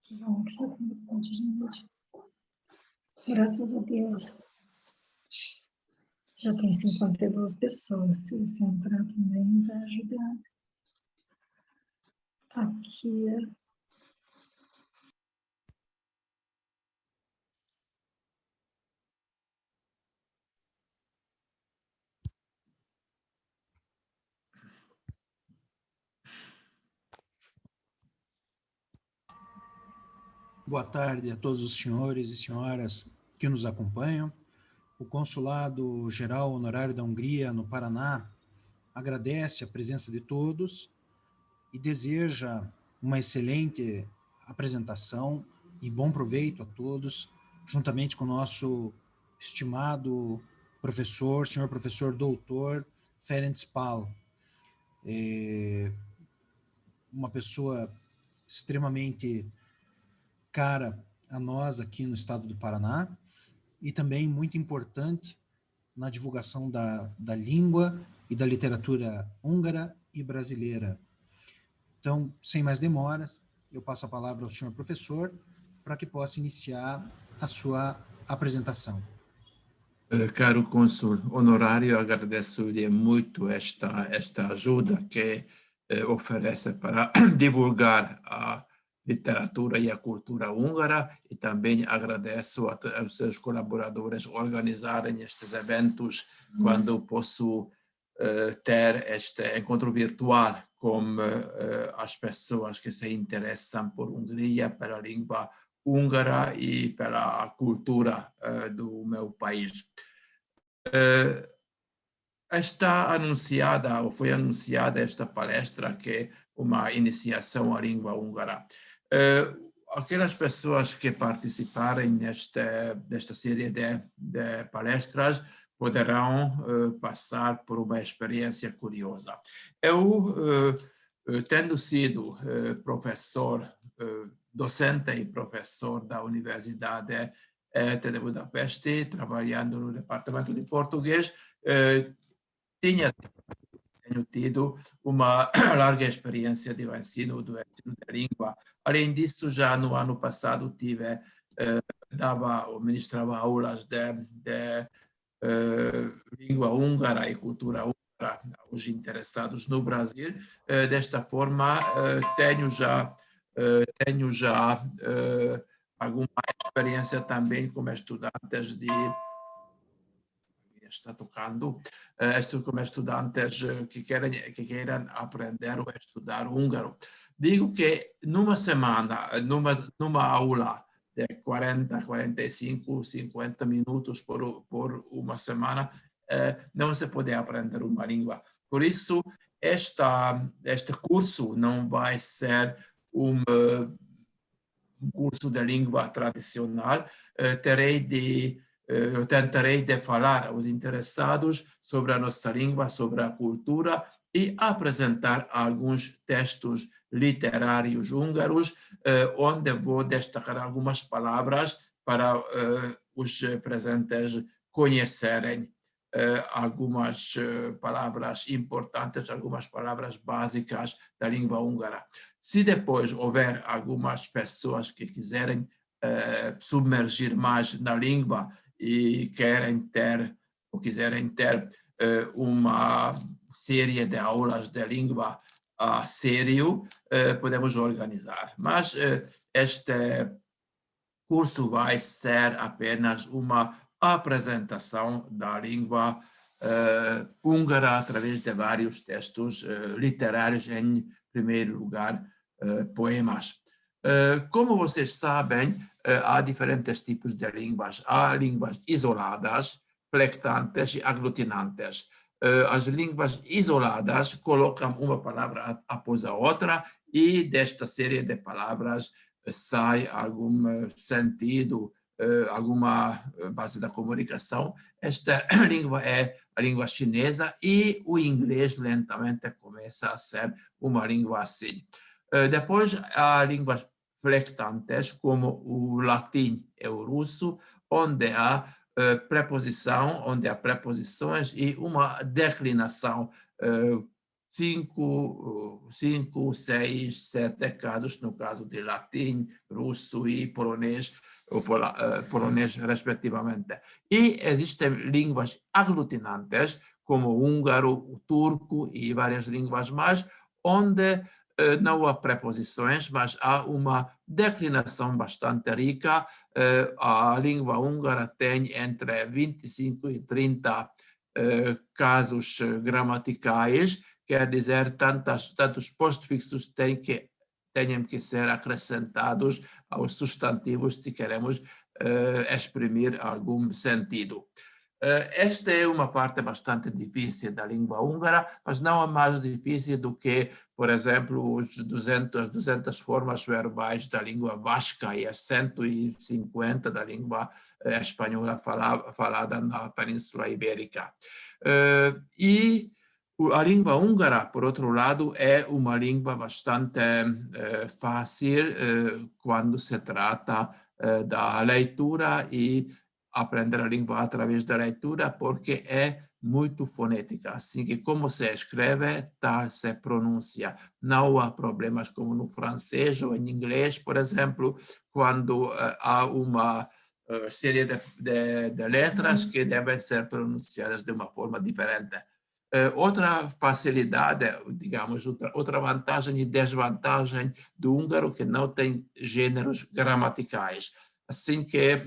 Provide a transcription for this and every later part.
Que bom que já tem bastante gente. Graças a Deus. Já tem 52 pessoas. Se você entrar também, vai ajudar. Aqui. Boa tarde a todos os senhores e senhoras que nos acompanham. O Consulado Geral Honorário da Hungria, no Paraná, agradece a presença de todos e deseja uma excelente apresentação e bom proveito a todos, juntamente com o nosso estimado professor, senhor professor doutor Ferenc Pál, uma pessoa extremamente cara a nós aqui no estado do Paraná e também muito importante na divulgação da língua e da literatura húngara e brasileira. Então, sem mais demoras, eu passo a palavra ao senhor professor para que possa iniciar a sua apresentação. Caro cônsul honorário, agradeço-lhe muito esta ajuda que oferece para divulgar a literatura e a cultura húngara, e também agradeço aos seus colaboradores organizarem estes eventos quando posso ter este encontro virtual com as pessoas que se interessam por Hungria, pela língua húngara e pela cultura do meu país. Está anunciada, ou foi anunciada esta palestra, que é uma iniciação à língua húngara. Aquelas pessoas que participarem nesta série de palestras poderão passar por uma experiência curiosa. Eu, tendo sido professor, docente e professor da Universidade de Budapeste, trabalhando no departamento de português, tenho tido uma larga experiência de ensino da língua. Além disso, já no ano passado ministrava aulas de língua húngara e cultura húngara aos interessados no Brasil. Desta forma, tenho já alguma experiência também como estudantes como estudantes que queiram aprender ou estudar húngaro. Digo que numa semana, numa aula de 40, 45, 50 minutos por uma semana, não se pode aprender uma língua. Por isso, este curso não vai ser um curso de língua tradicional. Eu tentarei de falar aos interessados sobre a nossa língua, sobre a cultura e apresentar alguns textos literários húngaros, onde vou destacar algumas palavras para os presentes conhecerem algumas palavras importantes, algumas palavras básicas da língua húngara. Se depois houver algumas pessoas que quiserem submergir mais na língua e quiserem ter uma série de aulas de língua a sério, podemos organizar. Mas este curso vai ser apenas uma apresentação da língua húngara através de vários textos literários, em primeiro lugar, poemas. Como vocês sabem, há diferentes tipos de línguas. Há línguas isoladas, flectantes e aglutinantes. As línguas isoladas colocam uma palavra após a outra e desta série de palavras sai algum sentido, alguma base da comunicação. Esta língua é a língua chinesa e o inglês lentamente começa a ser uma língua assim. Depois há línguas flectantes, como o latim e o russo, onde há preposição, onde há preposições e uma declinação 5, 6, 7 casos no caso de latim, russo e polonês, polonês respectivamente. E existem línguas aglutinantes, como o húngaro, o turco e várias línguas mais, onde não há preposições, mas há uma declinação bastante rica. A língua húngara tem entre 25 e 30 casos gramaticais, quer dizer, tantos postfixos tenham que ser acrescentados aos substantivos se queremos exprimir algum sentido. Esta é uma parte bastante difícil da língua húngara, mas não é mais difícil do que, por exemplo, as 200 formas verbais da língua vasca e as 150 da língua espanhola falada na Península Ibérica. E a língua húngara, por outro lado, é uma língua bastante fácil quando se trata da leitura e aprender a língua através da leitura, porque é muito fonética. Assim que como se escreve, tal se pronuncia. Não há problemas como no francês ou em inglês, por exemplo, quando há uma série de letras que devem ser pronunciadas de uma forma diferente. Outra facilidade, digamos, outra vantagem e desvantagem do húngaro que não tem gêneros gramaticais. Assim que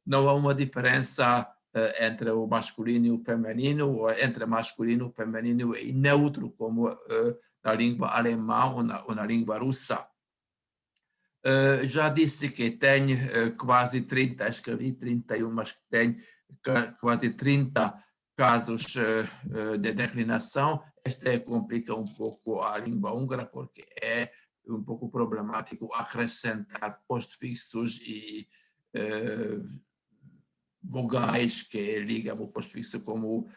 não há uma diferença entre o masculino e o feminino, ou entre masculino, feminino e neutro, como na língua alemã ou na língua russa. Já disse que tem quase 30, escrevi 31, mas tem quase 30 casos de declinação. Este complica um pouco a língua húngara, porque é um pouco problemático acrescentar postfixos e vogais que ligam o postfixo como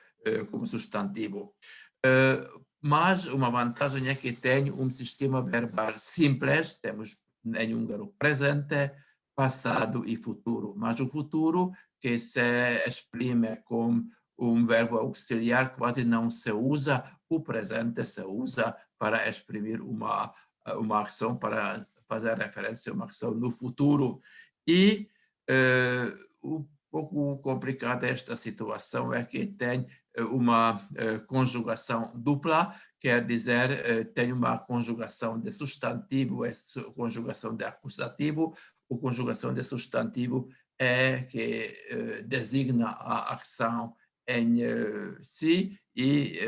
substantivo. Mas uma vantagem é que tem um sistema verbal simples, temos em húngaro presente, passado e futuro. Mas o futuro, que se exprime com um verbo auxiliar, quase não se usa. O presente se usa para exprimir uma ação, para fazer referência a uma ação no futuro. E um pouco complicada esta situação é que tem uma conjugação dupla, quer dizer, tem uma conjugação de substantivo e conjugação de acusativo. A conjugação de substantivo é que designa a ação em si, e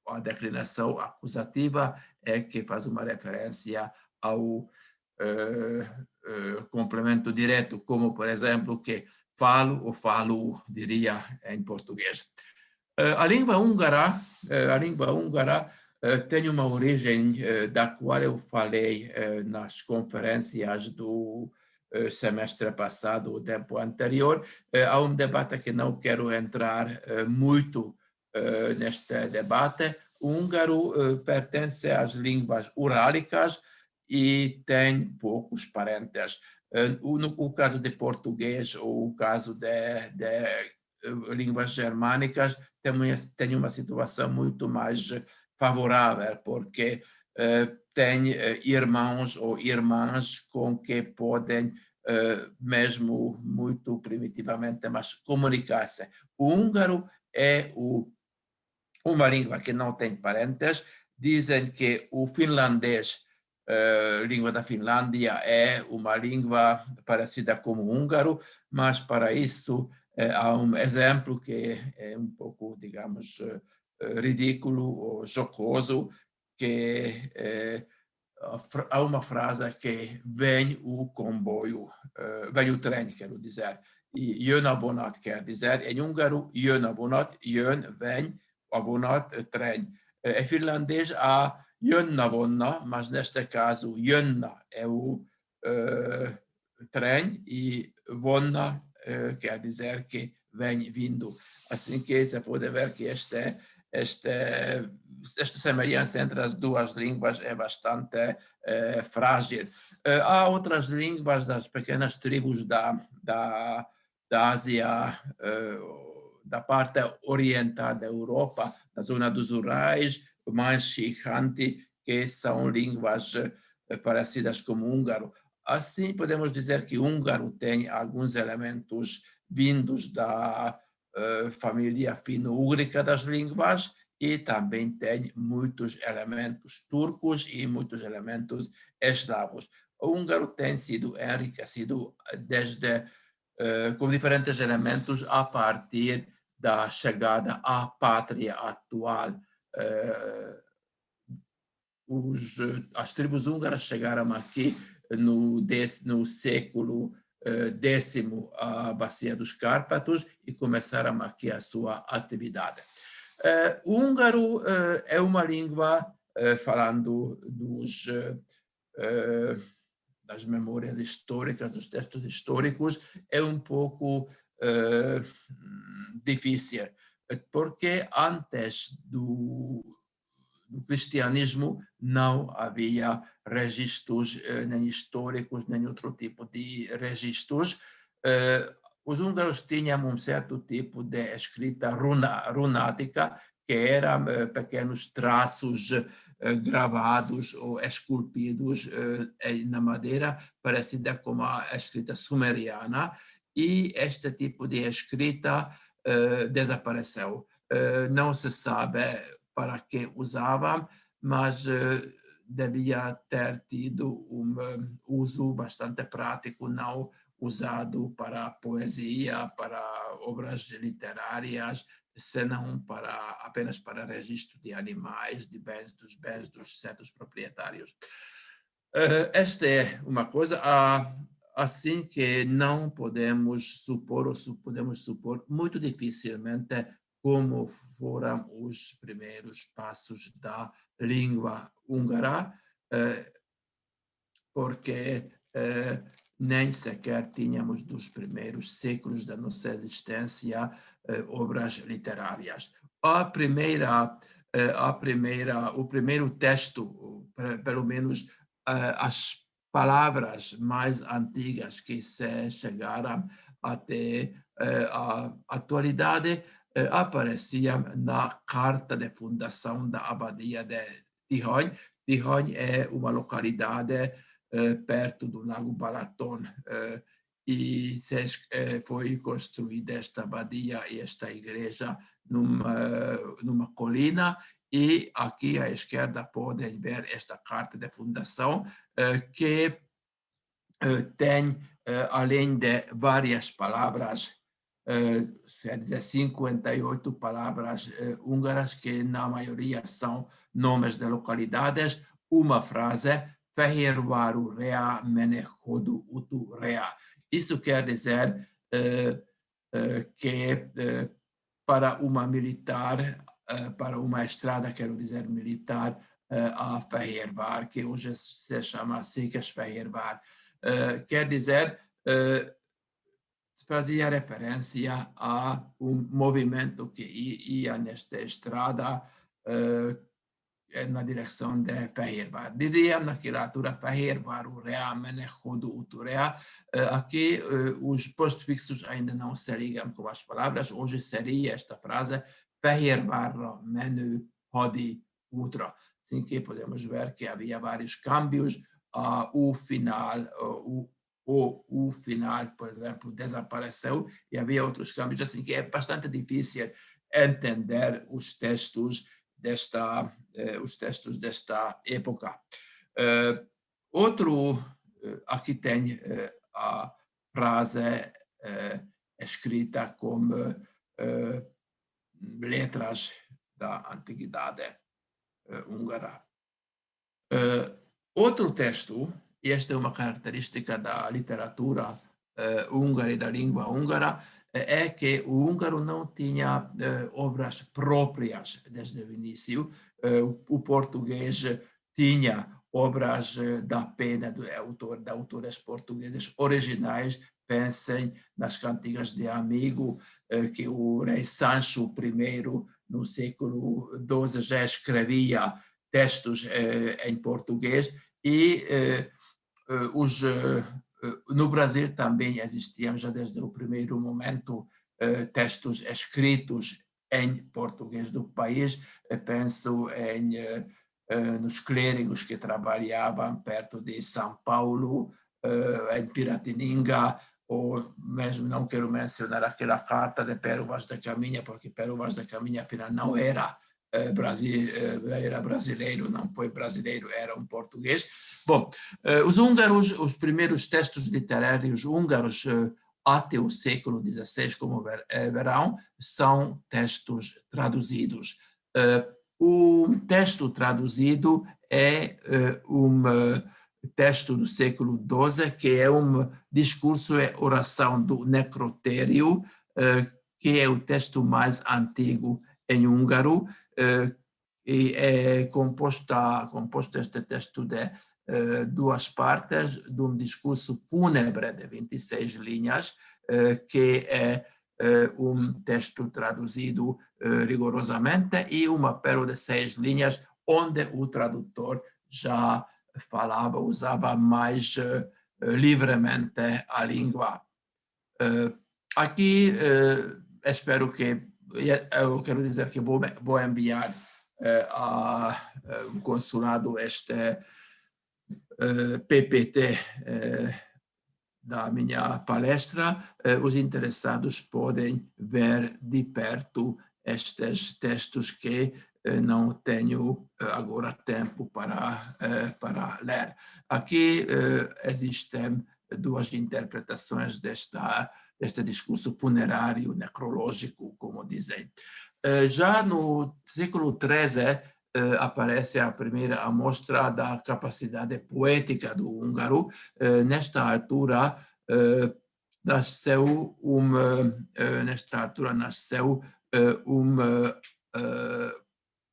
a declinação acusativa é que faz uma referência ao complemento direto, como, por exemplo, que falo ou falo, diria em português. A língua húngara tem uma origem da qual eu falei nas conferências do semestre passado, o tempo anterior. Há um debate que não quero entrar muito neste debate. O húngaro pertence às línguas urálicas e tem poucos parentes. No caso de português ou o caso de línguas germânicas, tem uma situação muito mais favorável, porque tem irmãos ou irmãs com que podem, mesmo muito primitivamente, mas comunicar-se. O húngaro é uma língua que não tem parentes. Dizem que o finlandês, língua da Finlândia, é uma língua parecida com o húngaro, mas para isso há um exemplo que é um pouco, digamos, ridículo ou jocoso, que há uma frase que vem o comboio, vem o trem, quero dizer, e jön a vonat quer dizer, em húngaro, jön a vonat, jön, vem, a vonat, trem. Em finlandês há jön a vonna, mas neste caso jönna é o trem e vonna quer dizer que vem vindo. Assim que se pode ver que esta semelhança entre as duas línguas é bastante frágil. Há outras línguas das pequenas tribos da Ásia, da parte oriental da Europa, na zona dos Urais, Mansi-Khanty, que são línguas parecidas com o húngaro. Assim, podemos dizer que o húngaro tem alguns elementos vindos da família fino-úgrica das línguas e também tem muitos elementos turcos e muitos elementos eslavos. O húngaro tem sido enriquecido com diferentes elementos a partir da chegada à pátria atual. As tribos húngaras chegaram aqui no século X à Bacia dos Cárpatos e começaram aqui a sua atividade. O húngaro é uma língua, falando das memórias históricas, dos textos históricos, é um pouco difícil, porque antes do cristianismo não havia registros nem históricos, nem outro tipo de registros. Os húngaros tinham um certo tipo de escrita runática, que eram pequenos traços gravados ou esculpidos na madeira, parecida com a escrita sumeriana, e este tipo de escrita desapareceu. Não se sabe para que usavam, mas devia ter tido uso bastante prático, não usado para poesia, para obras literárias, senão apenas para registro de animais, dos bens dos certos proprietários. Esta é uma coisa assim que não podemos supor, ou podemos supor muito dificilmente, como foram os primeiros passos da língua húngara, porque nem sequer tínhamos dos primeiros séculos da nossa existência obras literárias. O primeiro texto, pelo menos as palavras mais antigas que se chegaram até a atualidade, apareciam na carta de fundação da abadia de Tihany. Tihany é uma localidade perto do lago Balaton, e foi construída esta abadia e esta igreja numa colina, e aqui à esquerda podem ver esta carta de fundação, que tem, além de várias palavras, 58 palavras húngaras, que na maioria são nomes de localidades, uma frase: Fehérváru rea menehodu utu rea. Isso quer dizer que para uma militar, para uma estrada, quero dizer militar, a Fehérvár, que hoje se chama Székesfehérvár, quer dizer, fazia referência a movimento que ia nesta estrada na direção de Fehérvár. Diria naquela altura Fehérváru rea menehodu utu rea. Aqui os postfixos ainda não se ligam com as palavras. Hoje seria esta frase: Fehérvárra menő hadi útra. Assim que podemos ver que havia vários câmbios. O final, por exemplo, desapareceu, e havia outros câmbios, assim que é bastante difícil entender os textos desta época. Aqui tem a frase escrita com letras da antiguidade húngara. Outro texto, e esta é uma característica da literatura húngara e da língua húngara, é que o húngaro não tinha obras próprias desde o início. O português tinha obras da pena de autores portugueses originais. Pensem nas cantigas de Amigo, que o rei Sancho I, no século XII, já escrevia textos em português, e no Brasil também existiam, já desde o primeiro momento, textos escritos em português do país. Penso nos clérigos que trabalhavam perto de São Paulo, em Piratininga, ou mesmo não quero mencionar aquela carta de Pero Vaz da Caminha, porque Pero Vaz da Caminha, afinal, não era era brasileiro, não foi brasileiro, era um português. Bom, os húngaros, os primeiros textos literários húngaros até o século XVI, como verão, são textos traduzidos. O texto traduzido é texto do século XII, que é um discurso e oração do necrotério, que é o texto mais antigo em húngaro, e é composto este texto de duas partes, de um discurso fúnebre de 26 linhas, que é um texto traduzido rigorosamente, e um apelo de 6 linhas, onde o tradutor já falava, usava mais livremente a língua. Aqui, espero que, eu quero dizer que vou enviar ao consulado este PPT da minha palestra. Os interessados podem ver de perto estes textos que não tenho agora tempo para ler. Aqui existem duas interpretações deste discurso funerário, necrológico, como dizem. Já no século XIII, aparece a primeira amostra da capacidade poética do húngaro. Nesta altura, nasceu um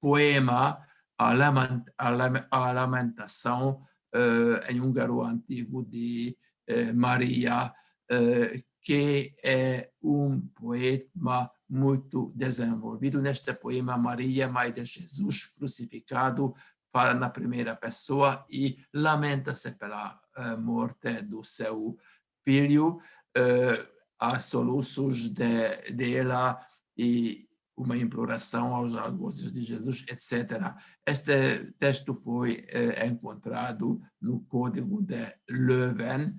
poema, a lamentação em húngaro antigo de Maria, que é um poema muito desenvolvido. Neste poema, Maria, mãe de Jesus crucificado, fala na primeira pessoa e lamenta-se pela morte do seu filho. Há soluços dela e uma imploração aos algozes de Jesus, etc. Este texto foi encontrado no Código de Leuven,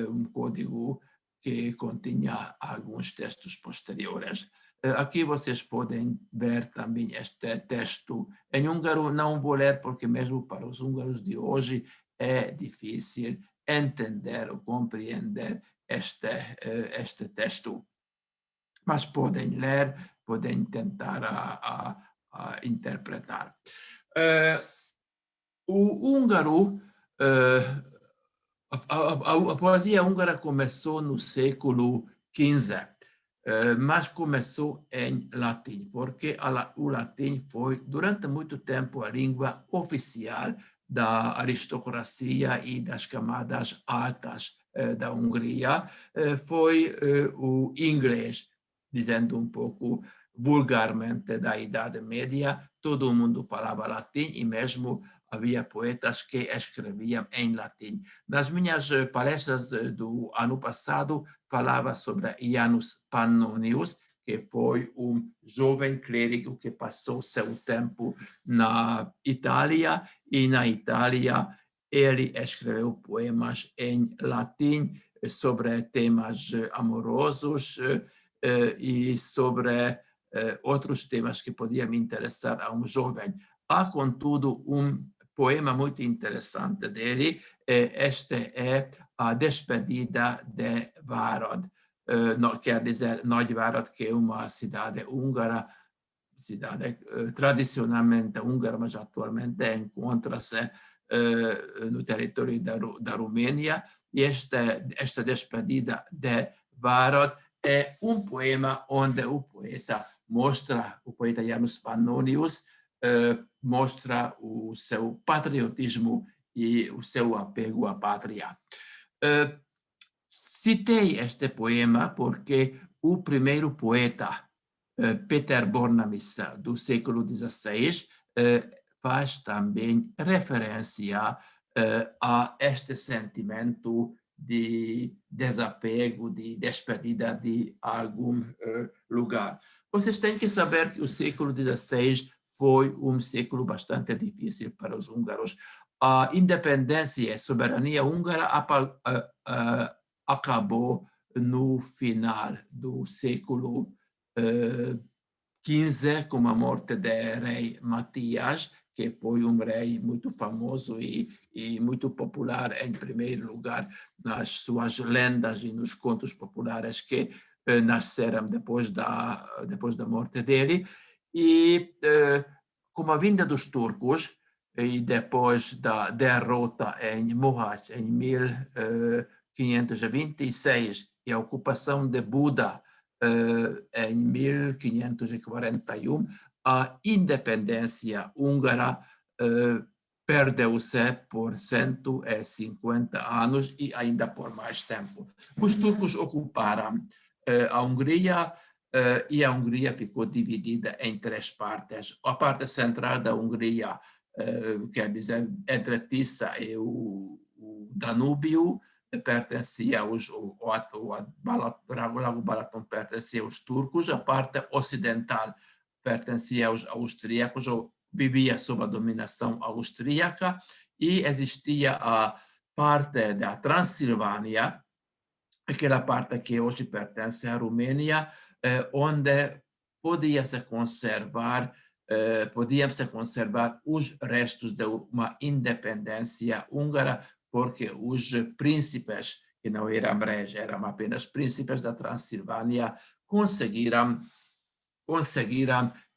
um código que continha alguns textos posteriores. Aqui vocês podem ver também este texto em húngaro. Não vou ler porque mesmo para os húngaros de hoje é difícil entender ou compreender este texto. Mas podem ler, podem tentar a interpretar. O húngaro, a poesia húngara começou no século XV, mas começou em latim, porque o latim foi, durante muito tempo, a língua oficial da aristocracia e das camadas altas da Hungria. Foi o inglês, dizendo um pouco vulgarmente da Idade Média. Todo mundo falava latim e mesmo havia poetas que escreviam em latim. Nas minhas palestras do ano passado, falava sobre Janus Pannonius, que foi um jovem clérigo que passou seu tempo na Itália, e na Itália ele escreveu poemas em latim sobre temas amorosos e sobre outros temas que podiam me interessar a um jovem. Há, contudo, um poema muito interessante dele. Este é a Despedida de Várad, quer dizer Nagyvárad, que é uma cidade húngara, cidade tradicionalmente húngara, mas atualmente encontra-se no território da Romênia. E esta Despedida de Várad é um poema onde o poeta Janus Pannonius, mostra o seu patriotismo e o seu apego à pátria. Citei este poema porque o primeiro poeta, Peter Bornemisza, do século XVI, faz também referência a este sentimento de desapego, de despedida de algum lugar. Vocês têm que saber que o século XVI foi século bastante difícil para os húngaros. A independência e a soberania húngara acabou no final do século XV, com a morte do rei Matias, que foi rei muito famoso e muito popular, em primeiro lugar, nas suas lendas e nos contos populares que nasceram depois da morte dele. E com a vinda dos turcos, e depois da derrota em Mohacs, em 1526, e a ocupação de Buda em 1541, a independência húngara perdeu-se por 150 anos e ainda por mais tempo. Os turcos ocuparam a Hungria e a Hungria ficou dividida em 3 partes. A parte central da Hungria, quer dizer, entre Tisza e o Danúbio, pertencia aos, o Lago Balaton pertencia aos turcos, a parte ocidental pertencia aos austríacos, ou vivia sob a dominação austríaca, e existia a parte da Transilvânia, aquela parte que hoje pertence à Romênia, onde podiam-se conservar os restos de uma independência húngara, porque os príncipes, que não eram reis, eram apenas príncipes da Transilvânia, conseguiram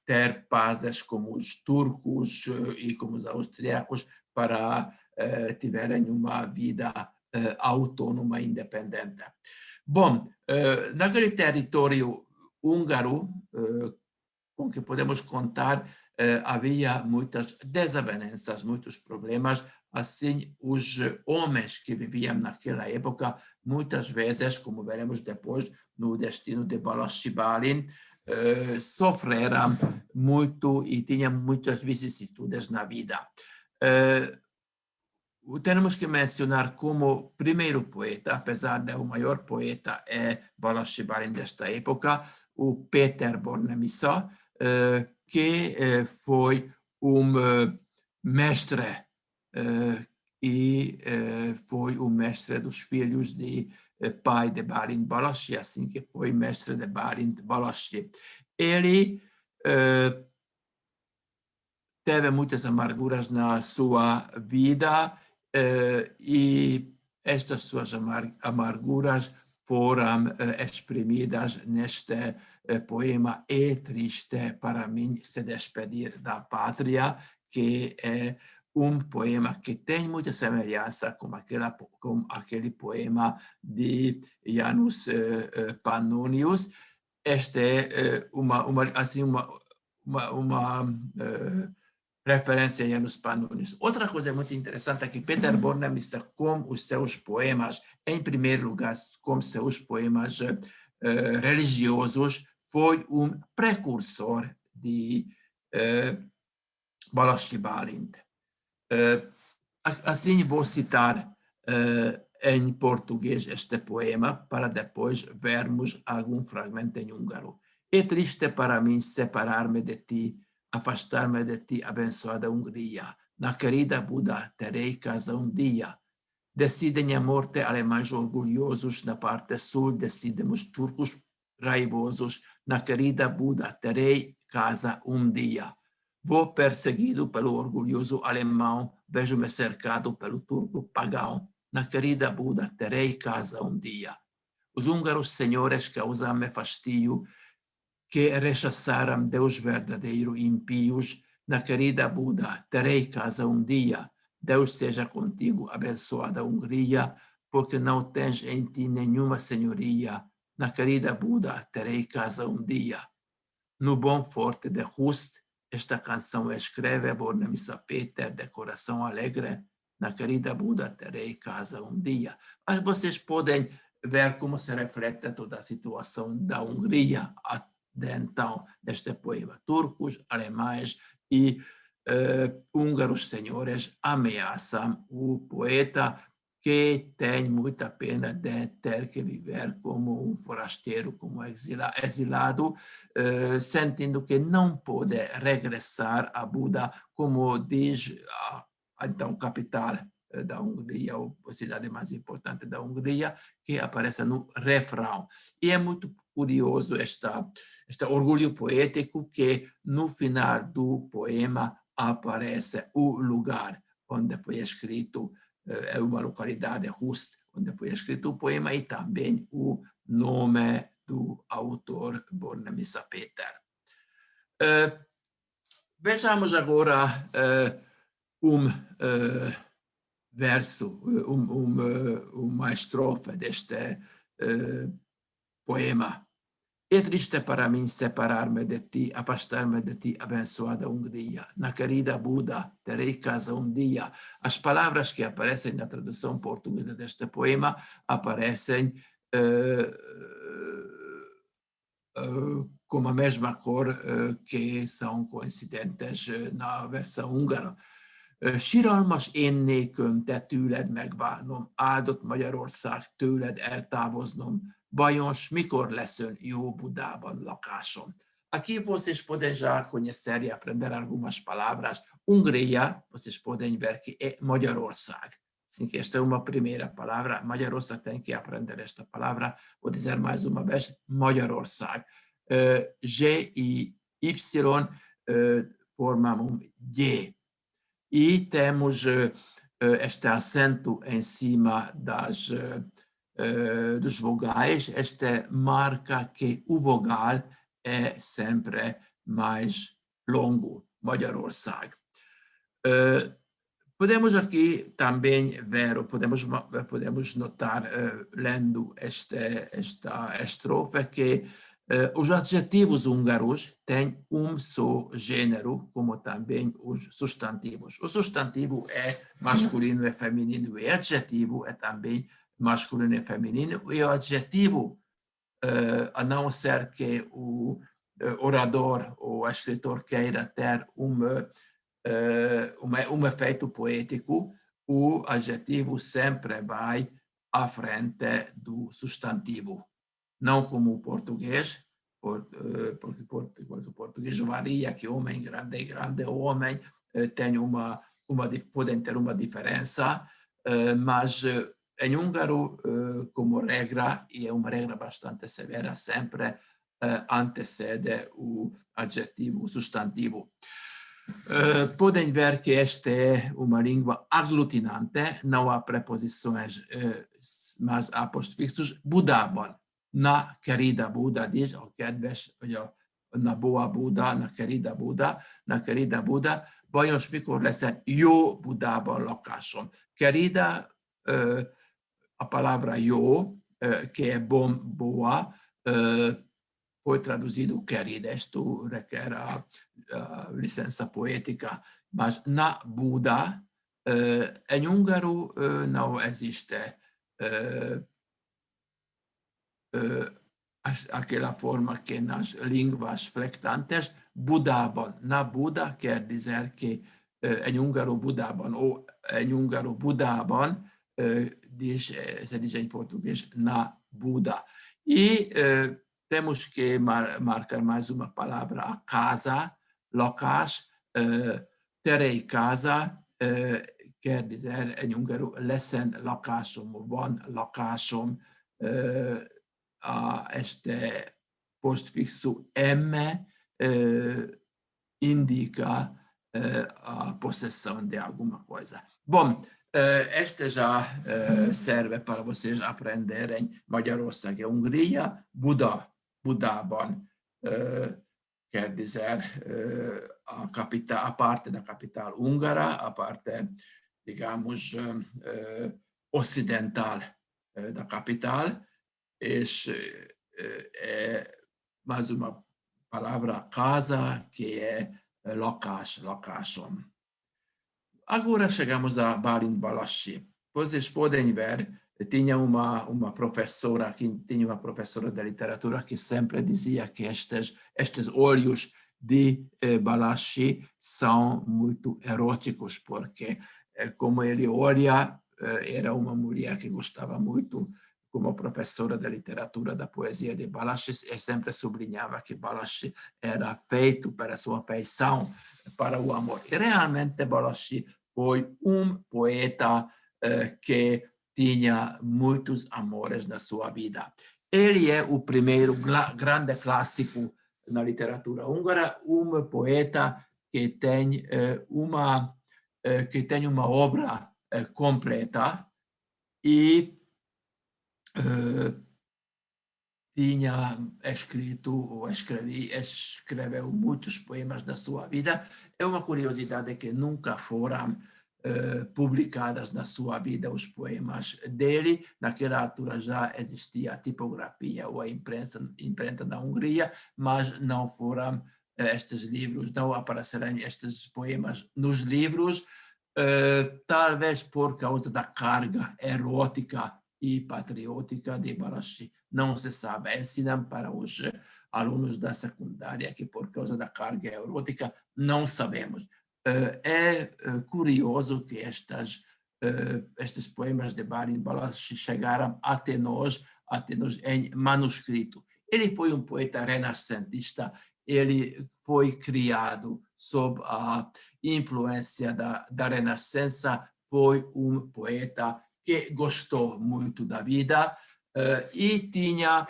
ter pazes com os turcos e com os austríacos para tiverem uma vida autônoma e independente. Bom, naquele território húngaro, com que podemos contar, havia muitas desavenças, muitos problemas. Assim, os homens que viviam naquela época, muitas vezes, como veremos depois no destino de Balázs Bálint, sofreram muito e tinham muitas vicissitudes na vida. Temos que mencionar como primeiro poeta, apesar de o maior poeta é Balázs Bálint desta época, o Péter Bornemisza, que foi mestre e foi o mestre dos filhos de pai de Bálint Balassi, assim que foi mestre de Bálint Balassi. Ele teve muitas amarguras na sua vida e estas suas amarguras foram exprimidas neste poema É Triste para mim se despedir da pátria, que é poema que tem muita semelhança com aquele poema de János Pannonius. Este é uma referência a János Pannonius. Outra coisa muito interessante é que Péter Bornemisza, com os seus poemas, em primeiro lugar, com seus poemas religiosos, foi precursor de Balázs Bálint. Assim vou citar em português este poema, para depois vermos algum fragmento em húngaro. É triste para mim separar-me de ti, afastar-me de ti, abençoada Hungria. Na querida Buda terei casa dia. Decidem a morte alemães orgulhosos, na parte sul decidem os turcos raivosos. Na querida Buda terei casa dia. Vou perseguido pelo orgulhoso alemão, vejo-me cercado pelo turco pagão. Na querida Buda terei casa dia. Os húngaros senhores causam-me fastio, que rechaçaram Deus verdadeiro impios. Na querida Buda terei casa dia. Deus seja contigo, abençoada Hungria, porque não tens em ti nenhuma senhoria. Na querida Buda terei casa dia. No bom forte de Rust, esta canção escreve Bornemisza Péter de coração alegre. Na querida Buda terei casa dia. Mas vocês podem ver como se reflete toda a situação da Hungria de então, neste poema. Turcos, alemães e húngaros senhores ameaçam o poeta, que tem muita pena de ter que viver como forasteiro, como exilado, sentindo que não pode regressar a Buda, como diz então capital da Hungria, ou a cidade mais importante da Hungria, que aparece no refrão. E é muito curioso este orgulho poético que no final do poema aparece o lugar onde foi escrito, é uma localidade, Rust, onde foi escrito o poema, e também o nome do autor, Bornemisza Péter. Vejamos agora verso, uma estrofe deste poema. É triste para mim separar-me de ti, afastar-me de ti, abençoada Hungria. Na querida Buda, terei casa um dia. As palavras que aparecem na tradução portuguesa deste poema aparecem com a mesma cor que são coincidentes na versão húngara. Síralmas én néküm, te tőled megválnom, áldott Magyarország, tőled eltávoznom, bajos, mikor lesz ön jó Budában lakásom. Aqui vocês podem já conhecer e aprender algumas palavras. Hungria, vocês podem ver que é Magyarország. Assim que esta é uma primeira palavra. Magyarország tem que aprender esta palavra. Vou dizer mais uma vez, Magyarország. G e Y formam G. E temos este acento em cima dos vogais. Esta marca que o vogal é sempre mais longo, Magyarország. Podemos aqui também ver, podemos notar, lendo esta estrofe, que os adjetivos húngaros têm só gênero, como também os substantivos. O substantivo é masculino e feminino, e o adjetivo é também masculino e feminino, e o adjetivo, a não ser que o orador ou escritor queira ter efeito poético, o adjetivo sempre vai à frente do substantivo. Não como o português, porque o português varia, que homem grande e grande homem podem ter uma diferença, mas em húngaro, como regra, e é uma regra bastante severa, sempre antecede o adjetivo, o substantivo. Podem ver que esta é uma língua aglutinante, não há preposições, mas há postos fixos. Budában, na querida Buda, diz, a kedves, vagy na boa Buda, na querida Buda, bajos, mikor leszen jó Budában lakásom. Querida, a palavra jó, que é boa, foi traduzido querida, isto requer a licença poética, mas na Buda, em húngaro não existe aquela forma que nas línguas flectantes. Budában, na Buda quer dizer que em húngaro Budában, ou em húngaro Budában, se diz em português na Buda. E temos que marcar mais uma palavra, a casa, lakás, terei casa, quer dizer em húngaro leszen lakásom, van lakásom, este postfixo M indica a possessão de alguma coisa. Bom, este já serve para vocês aprenderem Magyarország e Hungria. Budában quer dizer a parte da capital húngara, a parte, digamos, ocidental da capital, e é mais uma palavra casa, que é lakásom. Agora chegamos a Bálint Balassi. Vocês podem ver, tinha uma professora de literatura que sempre dizia que estes olhos de Balassi são muito eróticos, porque como ele olha, era uma mulher que gostava muito, como professora de literatura da poesia de Balázs, e sempre sublinhava que Balázs era feito para sua afeição para o amor. E realmente Balázs foi um poeta que tinha muitos amores na sua vida. Ele é o primeiro grande clássico na literatura húngara, um poeta que tem uma obra completa e tinha escrito ou escreveu muitos poemas da sua vida. É uma curiosidade que nunca foram publicadas na sua vida os poemas dele. Naquela altura já existia a tipografia ou a imprenta da Hungria, mas não foram estes livros, não apareceram estes poemas nos livros, talvez por causa da carga erótica e patriótica de Balázs. Não se sabe. Ensinam para os alunos da secundária que por causa da carga erótica não sabemos. É curioso que estes poemas de Balázs chegaram até nós em manuscrito. Ele foi um poeta renascentista, ele foi criado sob a influência da Renascença, foi um poeta que gostou muito da vida e tinha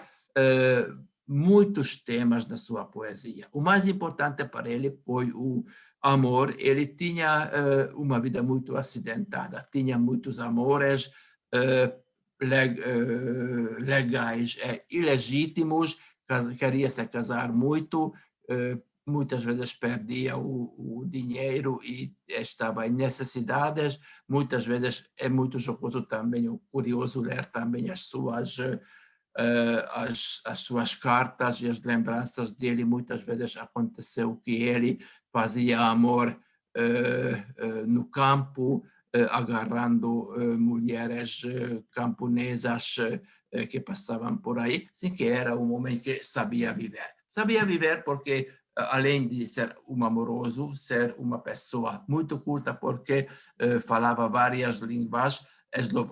muitos temas na sua poesia. O mais importante para ele foi o amor. Ele tinha uma vida muito acidentada, tinha muitos amores legais e ilegítimos, queria se casar muito, muitas vezes perdia o dinheiro e estava em necessidades. Muitas vezes é muito jocoso também, ou curioso ler também as suas cartas e as lembranças dele. Muitas vezes aconteceu que ele fazia amor no campo, agarrando mulheres camponesas que passavam por aí, assim que era um homem que sabia viver. Sabia viver porque, além de ser um amoroso, ser uma pessoa muito culta, porque falava várias línguas.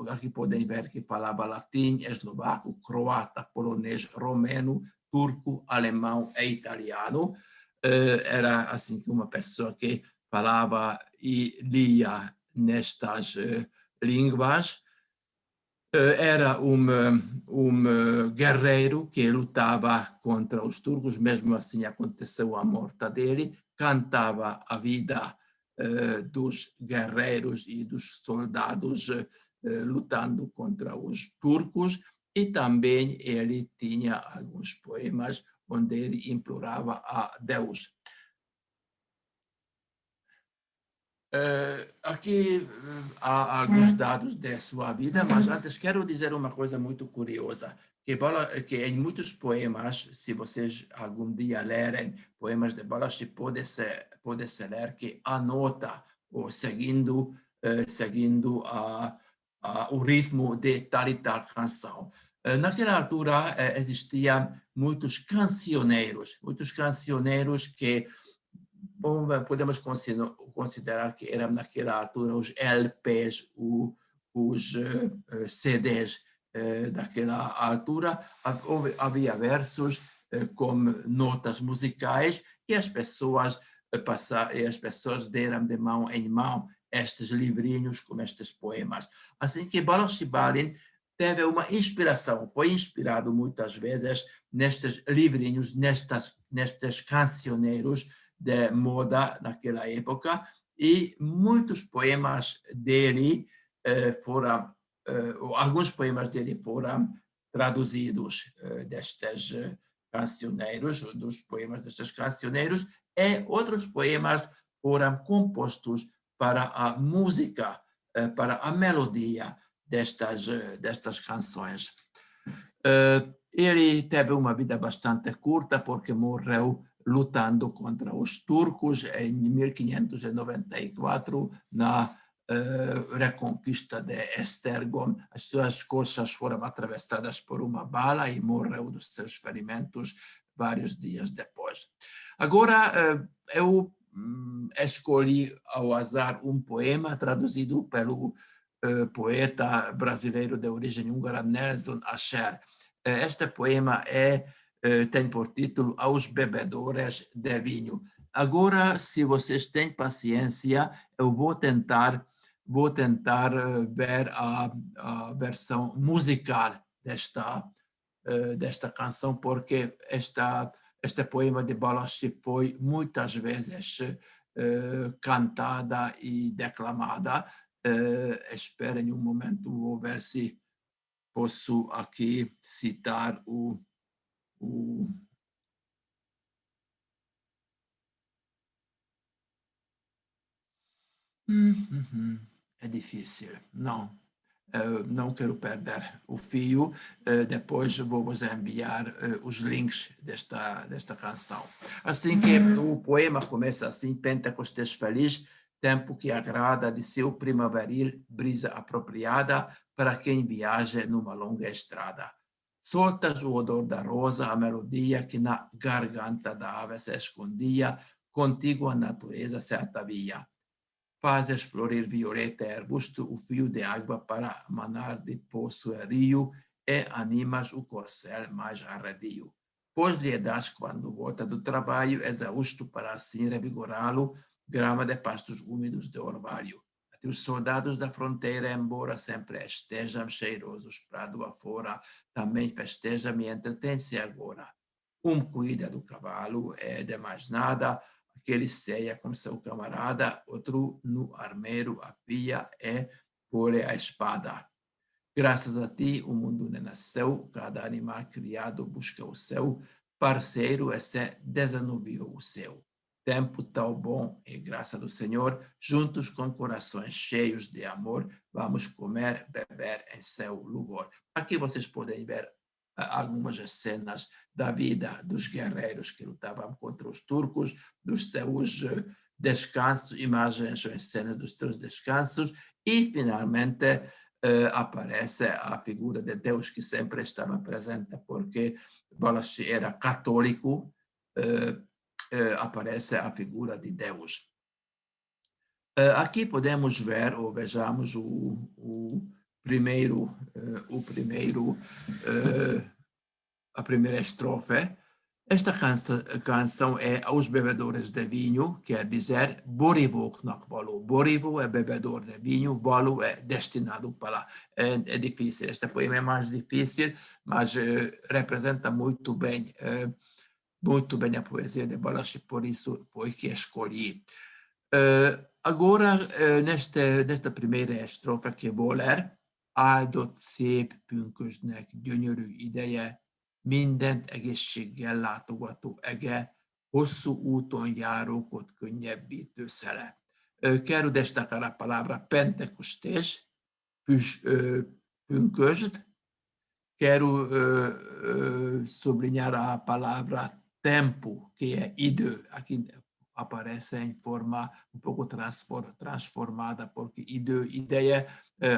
Aqui podem ver que falava latim, eslovaco, croata, polonês, romeno, turco, alemão e italiano. Era assim que uma pessoa que falava e lia nestas línguas. Era guerreiro que lutava contra os turcos, mesmo assim aconteceu a morte dele, cantava a vida dos guerreiros e dos soldados lutando contra os turcos, e também ele tinha alguns poemas onde ele implorava a Deus. Aqui há alguns dados da sua vida, mas antes quero dizer uma coisa muito curiosa, que em muitos poemas, se vocês algum dia lerem poemas de Balázs, pode-se ler que anota, ou seguindo o ritmo de tal e tal canção. Naquela altura existiam muitos cancioneiros que podemos considerar que eram naquela altura os LPs, os CDs daquela altura. Havia versos com notas musicais e as pessoas deram de mão em mão estes livrinhos com estes poemas. Assim que Balázs Szibalin teve uma inspiração, foi inspirado muitas vezes nestes livrinhos, nestes cancioneiros de moda naquela época, e muitos poemas dele alguns poemas dele foram traduzidos destes cancioneiros, dos poemas destes cancioneiros, e outros poemas foram compostos para a música, para a melodia destas canções. Ele teve uma vida bastante curta, porque morreu lutando contra os turcos em 1594, na reconquista de Esztergom. As suas costas foram atravessadas por uma bala e morreu dos seus ferimentos vários dias depois. Agora, eu escolhi ao azar um poema traduzido pelo poeta brasileiro de origem húngara, Nelson Asher. Este poema tem por título Aos Bebedores de Vinho. Agora, se vocês têm paciência, eu vou tentar ver a versão musical desta canção, porque este poema de Balashi foi muitas vezes cantada e declamada. Esperem um momento, vou ver se posso aqui citar o É difícil, não. Não quero perder o fio, depois vou-vos enviar os links desta canção. Assim que o poema começa assim: Pentecostes feliz, tempo que agrada de seu primaveril, brisa apropriada para quem viaja numa longa estrada. Soltas o odor da rosa, a melodia que na garganta da ave se escondia, contigo a natureza se atavia. Fazes florir violeta e arbusto, o fio de água para manar de poço e rio, e animas o corcel mais arredio. Pois lhe das, quando volta do trabalho, exausto para assim revigorá-lo, grama de pastos úmidos de orvalho. Até os soldados da fronteira, embora sempre estejam cheirosos prado afora, também festejam e entretém-se agora. Cuida do cavalo, é de mais nada, aquele ceia com seu camarada, outro no armeiro apia e pole a espada. Graças a ti o mundo nasceu, cada animal criado busca o seu parceiro e se desanuviou o seu. Tempo tão bom e graça do Senhor, juntos com corações cheios de amor, vamos comer, beber em seu louvor. Aqui vocês podem ver algumas cenas da vida dos guerreiros que lutavam contra os turcos, dos seus descansos, imagens ou cenas dos seus descansos, e finalmente aparece a figura de Deus que sempre estava presente, porque Balashi era católico, aparece a figura de Deus. Aqui podemos ver, ou vejamos a primeira estrofe. Esta canção é aos bebedores de vinho, quer dizer, borivóknak való. Borivó é bebedor de vinho, való é destinado para. É difícil, este poema é mais difícil, mas representa muito bem a poesia de Balashi, por isso foi que escolhi. Agora, nesta primeira estrofe que vou ler, áldott szép pünkösdnek gyönyörű ideje, mindent egészséggel látogató ege, hosszú úton járókot könnyebbítő szele. Quero destacar a palavra Pentecostés, pünkösd. Quero sublinhar a palavra tempo, que é idő. Aqui aparece em forma um pouco transformada, porque idő, ideia,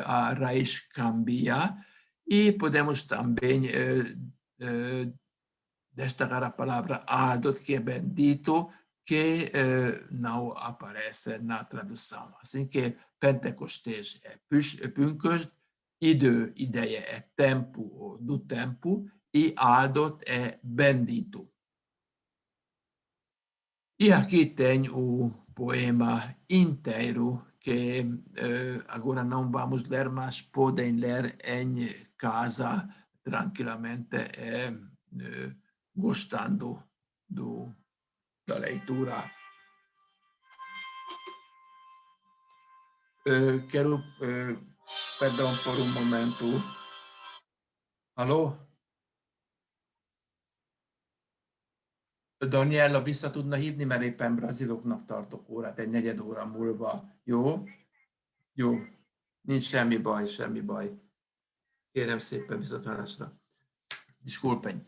a raiz cambia. E podemos também destacar a palavra áldott, que é bendito, que não aparece na tradução. Assim que Pentecostés é pünkösd, idő, ideia é tempo, ou do tempo, e áldott é bendito. E aqui tem o poema inteiro, que agora não vamos ler, mas podem ler em casa tranquilamente, gostando da leitura. Quero, perdão por um momento. Alô? Daniela, vissza tudna hívni, mert éppen braziloknak tartok órát, egy negyed óra múlva. Jó? Jó. Nincs semmi baj. Kérem szépen, viszontlátásra. Desculpem.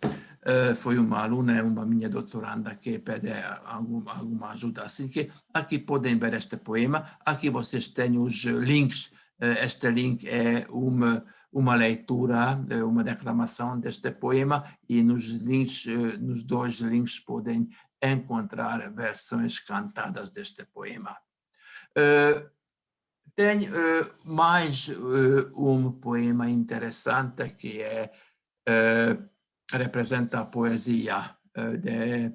Foi uma aluna, uma minha doutoranda que pede alguma ajuda. Assim que aqui podem ver este poema. Aqui vocês têm os links. Este link é uma leitura, uma declamação deste poema, e nos dois links podem encontrar versões cantadas deste poema. Tem mais poema interessante que representa a poesia de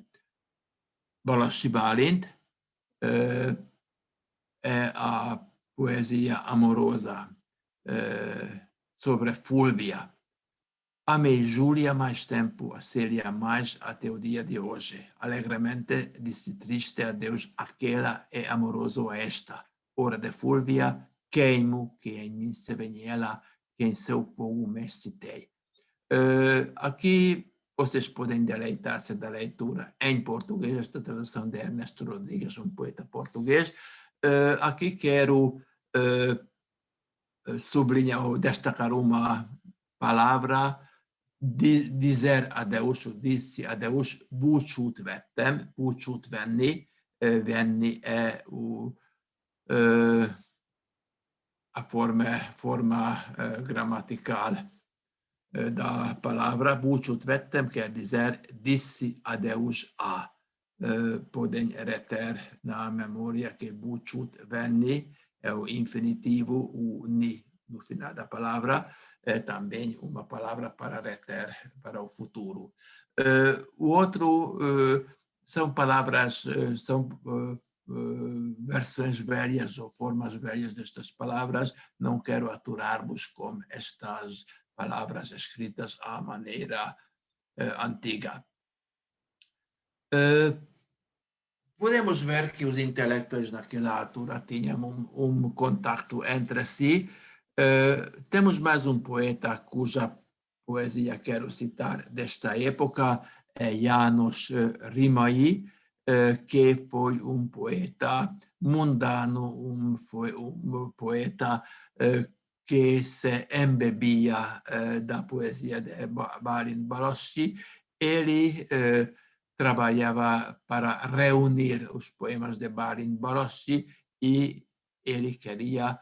Balassi Bálint, é a poesia amorosa sobre Fulvia. Amei Júlia mais tempo, a Célia mais até o dia de hoje. Alegremente disse triste adeus àquela e amoroso a esta. Ora de Fulvia, queimo que em mim se venhela, que em seu fogo me excitei. Aqui vocês podem deleitar-se da leitura em português, esta tradução de Ernesto Rodrigues, um poeta português. Aqui quero sublinhar ou destacar uma palavra, dizer adeus, disse adeus, búcsút vettem, búcsút venni, venni é a forma gramatical da palavra. Búcsút vettem quer dizer disse adeus a. Podem reter na memória que búcsút venni é o infinitivo, o ni no final da palavra, é também uma palavra para reter para o futuro. O outro são palavras, são versões velhas ou formas velhas destas palavras. Não quero aturar-vos com estas palavras escritas à maneira antiga. Podemos ver que os intelectuais naquela altura tinham um contato entre si. Temos mais um poeta cuja poesia quero citar desta época, é János Rimai, que foi um poeta mundano, foi um poeta que se embebia da poesia de Bálint Balassi. Ele trabalhava para reunir os poemas de Bálint Balassi e ele queria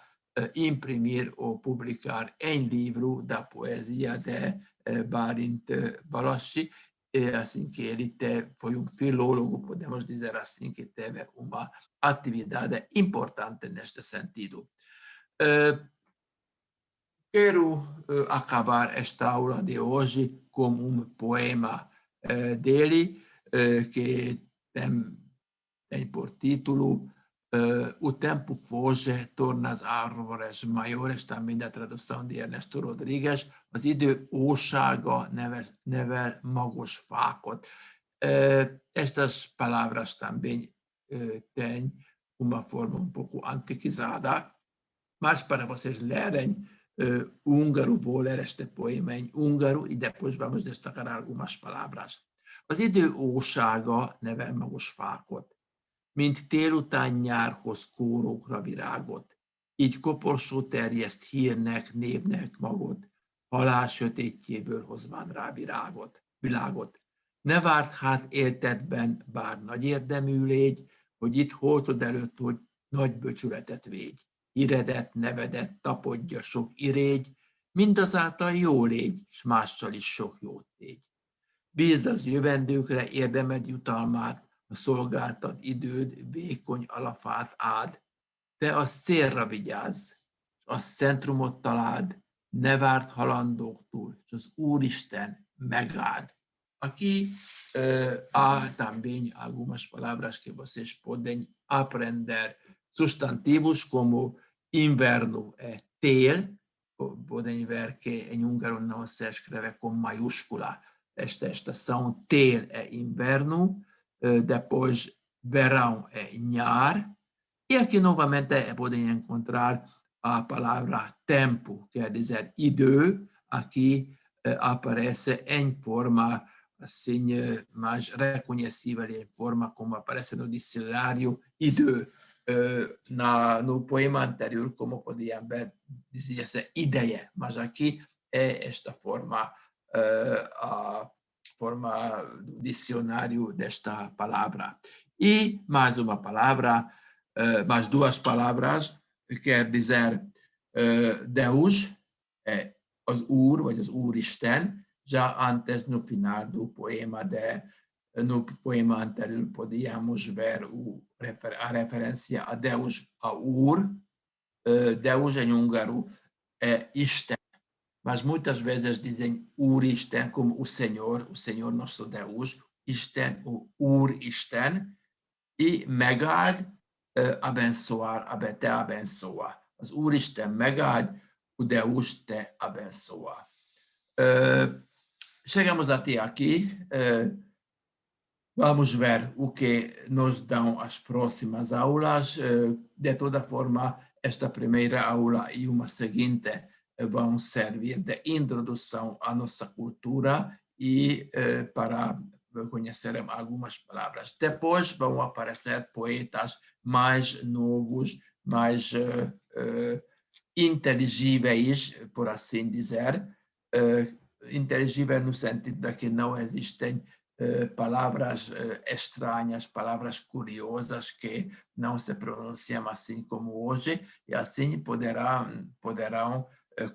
imprimir ou publicar em livro da poesia de Bálint Balassi. É assim que ele foi um filólogo, podemos dizer assim, que teve uma atividade importante neste sentido. Quero acabar esta aula de hoje com um poema dele, que tem por título O tempo foge, torna as árvores maiores, também da tradução de Ernesto Rodrigues, az idő ósága nevel magos fákot. Estas palavras também têm uma forma um pouco antiquizada, mas para vocês lerem húngaro, vou ler este poema em húngaro e depois vamos destacar algumas palavras. Az idő ósága nevel magos fákot, mint tél után nyárhoz kórókra virágot, így koporsó terjeszt hírnek, névnek magot, halál sötétjéből hozván rá világot. Ne várd hát éltetben, bár nagy érdemű légy, hogy itt holtod előtt, hogy nagy böcsületet védj. Híredet, nevedet tapodja sok irégy, mindazáltal jó légy, s mással is sok jót tégy. Bízd az jövendőkre érdemed jutalmát, a szolgáltad időd vékony alapát áld. Te a célra vigyázz, és a centrumot találd, ne várd halandóktól, és az Úristen megáld. Aqui há também algumas palavras que vocês podem aprender. Substantivos como inverno é tél, podem ver que em húngaro não se escreve com maiúscula. Esta estação, tél é inverno, depois verão é nyár, e aqui novamente podem encontrar a palavra tempo, quer dizer idő, aqui aparece em forma assim mais reconhecível, em forma como aparece no dicionário idő. No poema anterior, como podiam ver, dizia-se ideia, mas aqui é esta forma, a forma do dicionário desta palavra. E mais uma palavra, mais duas palavras, quer dizer Deus, az Úr, vagy az Úristen, já antes no final do poema no poema anterior podíamos ver a referência a Deus, a Úr, Deus em húngaro é Isten, mas muitas vezes dizem Úristen, como o Senhor nosso Deus, Isten, o Úristen, e megáld, abençoar, te abençoa. Az Úristen megáld, o Deus te abençoa. Chegamos até aqui. Vamos ver o que nos dão as próximas aulas. De toda forma, esta primeira aula e uma seguinte vão servir de introdução à nossa cultura e para conhecerem algumas palavras. Depois vão aparecer poetas mais novos, mais inteligíveis, por assim dizer. Inteligível no sentido de que não existem palavras estranhas, palavras curiosas que não se pronunciam assim como hoje, e assim poderão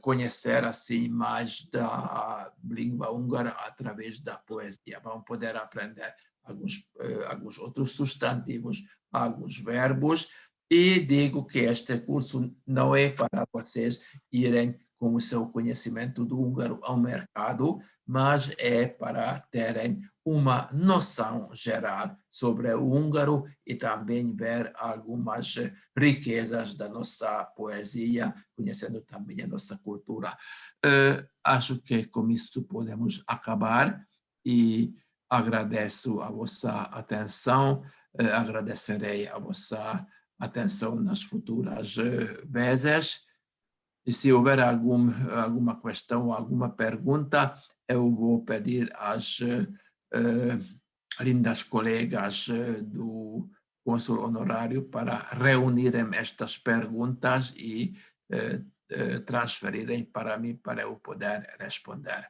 conhecer assim mais da língua húngara através da poesia. Vão poder aprender alguns outros substantivos, alguns verbos, e digo que este curso não é para vocês irem com o seu conhecimento do húngaro ao mercado, mas é para terem uma noção geral sobre o húngaro e também ver algumas riquezas da nossa poesia, conhecendo também a nossa cultura. Acho que com isso podemos acabar e agradeço a vossa atenção, agradecerei a vossa atenção nas futuras vezes. E se houver alguma questão, alguma pergunta, eu vou pedir às lindas colegas do cônsul honorário para reunirem estas perguntas e transferirem para mim para eu poder responder.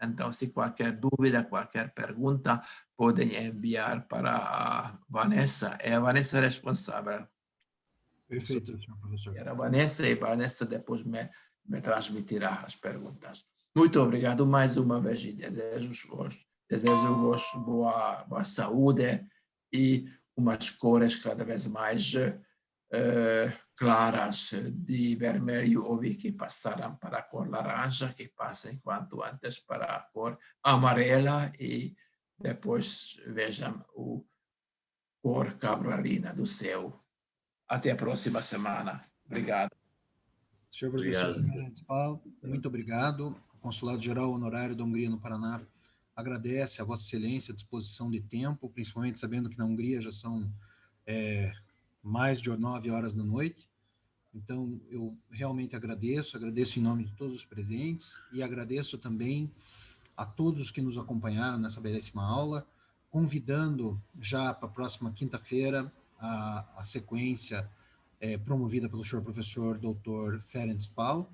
Então, se qualquer dúvida, qualquer pergunta, podem enviar para a Vanessa. É a Vanessa responsável. Perfeito, senhor professor. Era a Vanessa, e a Vanessa depois me transmitirá as perguntas. Muito obrigado mais uma vez e desejo-vos boa saúde e umas cores cada vez mais claras de vermelho. Ouvi que passaram para a cor laranja, que passem quanto antes para a cor amarela e depois vejam o cor cabralina do céu. Até a próxima semana. Obrigado. Senhor professor Ferenc Pál, muito obrigado. O Consulado-Geral Honorário da Hungria no Paraná agradece a Vossa Excelência a disposição de tempo, principalmente sabendo que na Hungria já são mais de 9 horas da noite. Então, eu realmente agradeço em nome de todos os presentes e agradeço também a todos que nos acompanharam nessa belíssima aula, convidando já para a próxima quinta-feira a sequência promovida pelo senhor professor Dr. Ferenc Pál.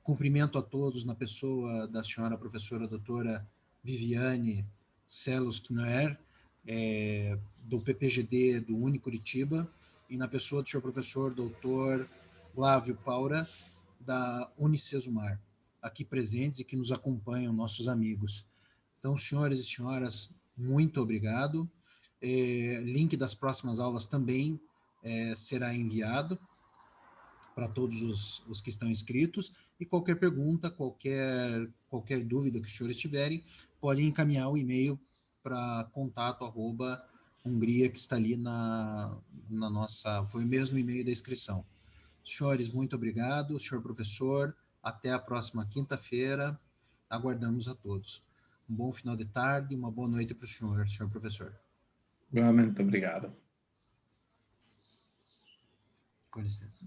Cumprimento a todos na pessoa da senhora professora doutora Viviane Celos Knoer, do PPGD do Unicuritiba, e na pessoa do senhor professor doutor Flávio Paura, da Unicesumar, aqui presentes e que nos acompanham, nossos amigos. Então, senhores e senhoras, muito obrigado. Link das próximas aulas também será enviado para todos os que estão inscritos, e qualquer pergunta, qualquer dúvida que os senhores tiverem, podem encaminhar o e-mail para contato@hungria, que está ali na nossa, foi o mesmo e-mail da inscrição. Senhores, muito obrigado, senhor professor, até a próxima quinta-feira, aguardamos a todos. Um bom final de tarde, uma boa noite para o senhor professor. Igualmente, obrigado. Com licença.